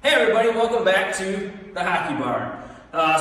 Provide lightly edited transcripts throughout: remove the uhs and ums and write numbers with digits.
Hey everybody, welcome back to the Hockey Barn.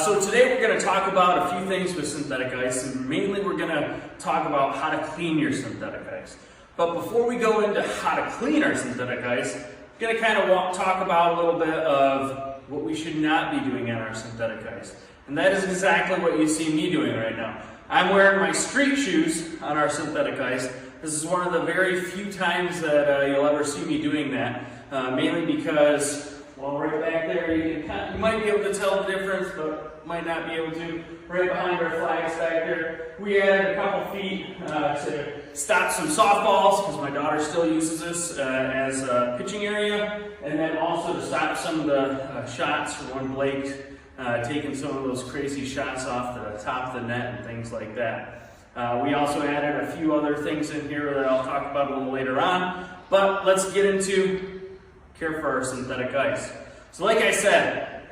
So today we're going to talk about a few things with synthetic ice, and mainly we're going to talk about how to clean your synthetic ice. But before we go into how to clean our synthetic ice, we're going to kind of talk about a little bit of what we should not be doing on our synthetic ice. And that is exactly what you see me doing right now. I'm wearing my street shoes on our synthetic ice. This is one of the very few times that you'll ever see me doing that, mainly because, well, right back there, you might be able to tell the difference, but might not be able to. Right behind our flags back there, we added a couple feet to stop some softballs, because my daughter still uses this as a pitching area, and then also to stop some of the shots for when Blake taking some of those crazy shots off the top of the net and things like that. We also added a few other things in here that I'll talk about a little later on, but let's get into care for our synthetic ice. So like I said,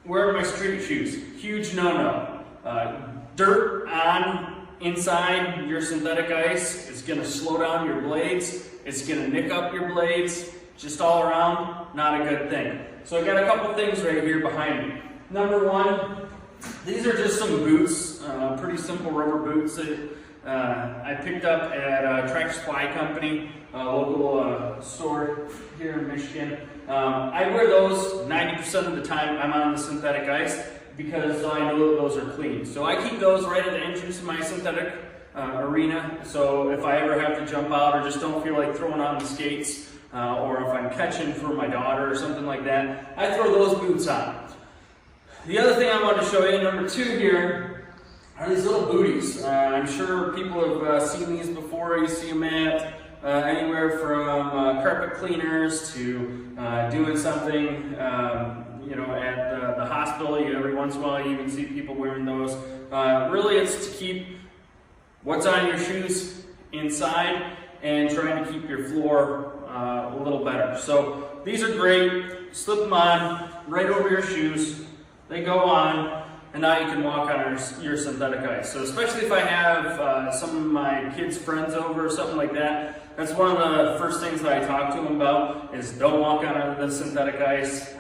wearing my street shoes, huge no-no. Dirt on inside your synthetic ice is going to slow down your blades. It's going to nick up your blades. Just all around, not a good thing. So I got a couple things right here behind me. Number one, these are just some boots, pretty simple rubber boots that I picked up at Tractor Supply Company, a local store here in Michigan. I wear those 90% of the time I'm on the synthetic ice because I know that those are clean. So I keep those right at the entrance of my synthetic arena. So if I ever have to jump out or just don't feel like throwing on the skates, or if I'm catching for my daughter or something like that, I throw those boots on. The other thing I wanted to show you, number two here, are these little booties. I'm sure people have seen these before. You see them at anywhere from carpet cleaners to doing something, at the hospital. Every once in a while you even see people wearing those. Really it's to keep what's on your shoes inside and trying to keep your floor a little better. So these are great. Slip them on right over your shoes. They go on, and now you can walk on your synthetic ice. So especially if I have some of my kids' friends over or something like that, that's one of the first things that I talk to them about is don't walk on the synthetic ice.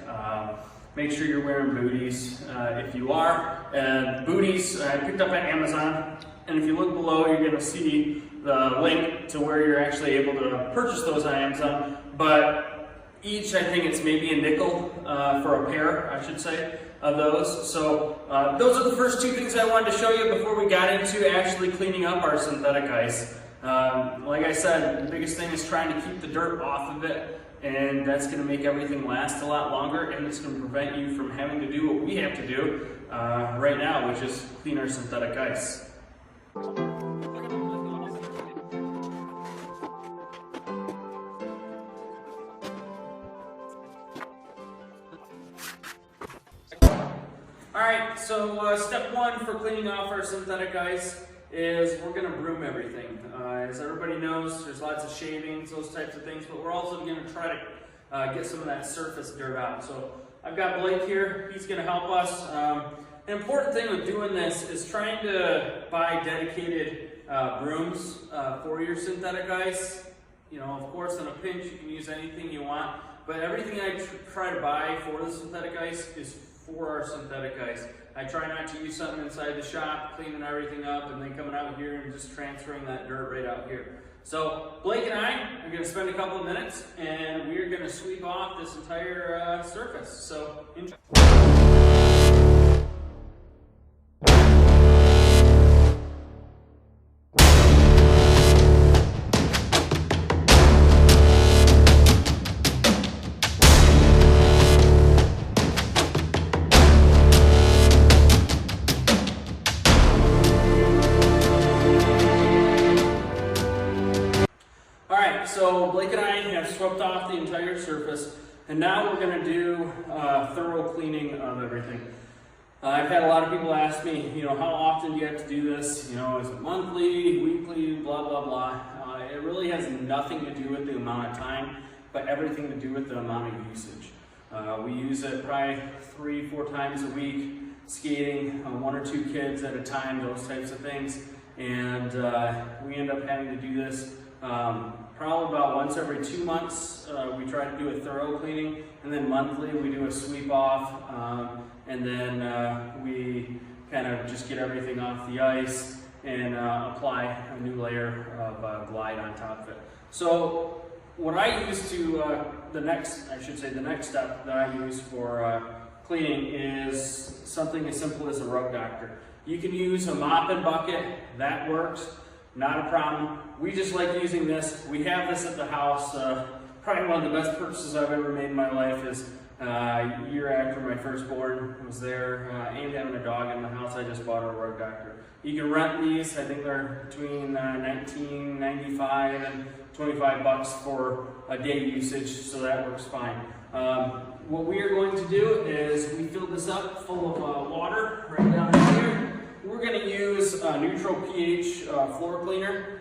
Make sure you're wearing booties if you are. And booties I picked up at Amazon, and if you look below, you're going to see the link to where you're actually able to purchase those on Amazon. But each, I think it's maybe a nickel for a pair, I should say, of those. So those are the first two things I wanted to show you before we got into actually cleaning up our synthetic ice. Like I said, the biggest thing is trying to keep the dirt off of it, and that's going to make everything last a lot longer, and it's going to prevent you from having to do what we have to do right now, which is clean our synthetic ice. Alright, so step one for cleaning off our synthetic ice is we're going to broom everything. As everybody knows, there's lots of shavings, those types of things, but we're also going to try to get some of that surface dirt out. So I've got Blake here, he's going to help us. An important thing with doing this is trying to buy dedicated brooms for your synthetic ice. You know, of course, in a pinch, you can use anything you want, but everything I try to buy for the synthetic ice is for our synthetic ice. I try not to use something inside the shop, cleaning everything up, and then coming out here and just transferring that dirt right out here. So Blake and I are going to spend a couple of minutes, and we're going to sweep off this entire surface. So enjoy. So Blake and I have swept off the entire surface, and now we're going to do thorough cleaning of everything. I've had a lot of people ask me, how often do you have to do this? Is it monthly, weekly, blah, blah, blah. It really has nothing to do with the amount of time, but everything to do with the amount of usage. We use it probably 3-4 times a week, skating, 1 or 2 kids at a time, those types of things. And we end up having to do this probably about once every 2 months we try to do a thorough cleaning, and then monthly we do a sweep off, and then we kind of just get everything off the ice and apply a new layer of Glide on top of it. So what I use to, the next step that I use for cleaning is something as simple as a rug doctor. You can use a mop and bucket, that works, not a problem. We just like using this. We have this at the house. Probably one of the best purchases I've ever made in my life is a year after my firstborn was there and having a dog in the house, I just bought a rug doctor. You can rent these. I think they're between $19.95 and $25 for a day usage, so that works fine. What we are going to do is we fill this up full of water right down here. We're going to use a neutral pH floor cleaner.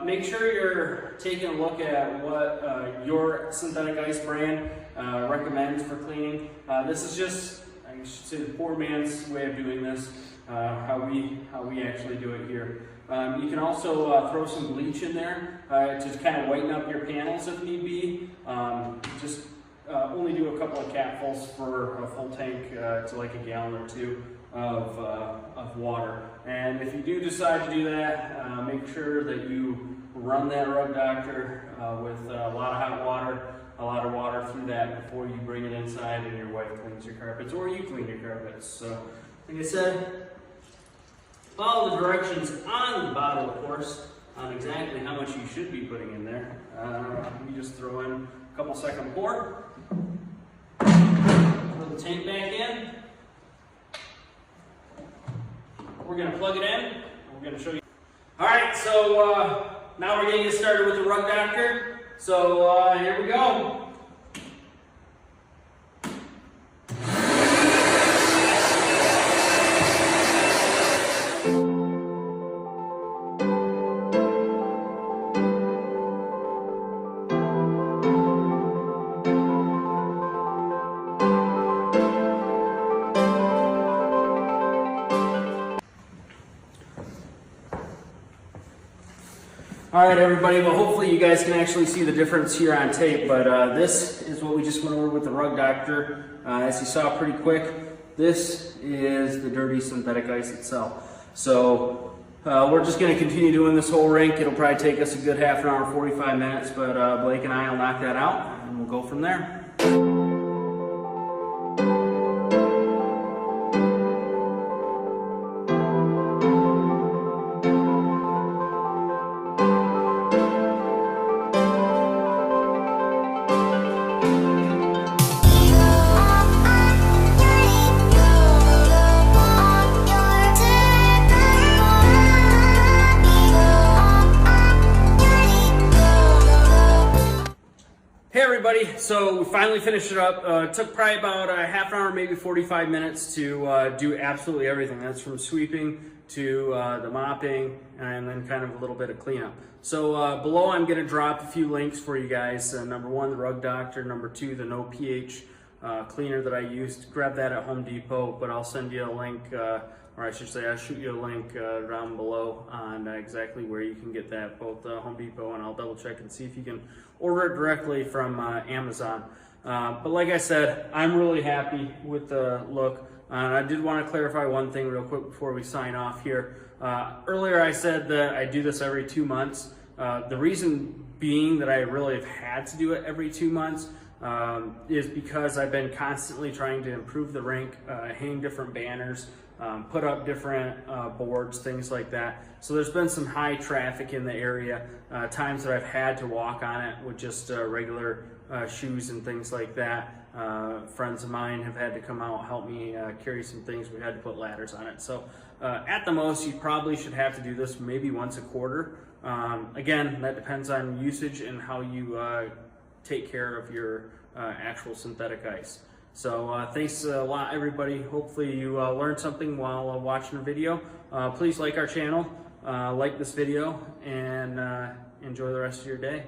Make sure you're taking a look at what your synthetic ice brand recommends for cleaning. This is just, I should say, the poor man's way of doing this, how we actually do it here. You can also throw some bleach in there to kind of whiten up your panels if need be. Just only do a couple of capfuls for a full tank to like a gallon or two of water. And if you do decide to do that, make sure that you run that rug doctor with a lot of hot water, a lot of water through that before you bring it inside and your wife cleans your carpets or you clean your carpets. So, like I said, follow the directions on the bottle, of course, on exactly how much you should be putting in there. You just throw in a couple second pour, throw the tank back in. We're going to plug it in, and we're going to show you. All right, so now we're going to get started with the rug doctor. So here we go. All right, everybody, well, hopefully you guys can actually see the difference here on tape, but this is what we just went over with the rug doctor. As you saw pretty quick, this is the dirty synthetic ice itself. So we're just going to continue doing this whole rink. It'll probably take us a good half an hour, 45 minutes, but Blake and I will knock that out, and we'll go from there. Hey everybody, so we finally finished it up. It took probably about a half an hour, maybe 45 minutes to do absolutely everything. That's from sweeping to the mopping and then kind of a little bit of cleanup. So below I'm going to drop a few links for you guys. Number one, the rug doctor. Number two, the no pH cleaner that I used. Grab that at Home Depot, but I'll send you a link, or I should say I'll shoot you a link down below on exactly where you can get that, both Home Depot, and I'll double check and see if you can order it directly from Amazon. But like I said, I'm really happy with the look. I did want to clarify one thing real quick before we sign off here. Earlier I said that I do this every 2 months. The reason being that I really have had to do it every 2 months is because I've been constantly trying to improve the rink, hang different banners, put up different boards, things like that. So there's been some high traffic in the area, times that I've had to walk on it with just regular shoes and things like that. Friends of mine have had to come out, help me carry some things. We had to put ladders on it. So at the most, you probably should have to do this maybe once a quarter. Again, that depends on usage and how you take care of your actual synthetic ice. So thanks a lot, everybody. Hopefully you learned something while watching the video. Please like our channel, like this video, and enjoy the rest of your day.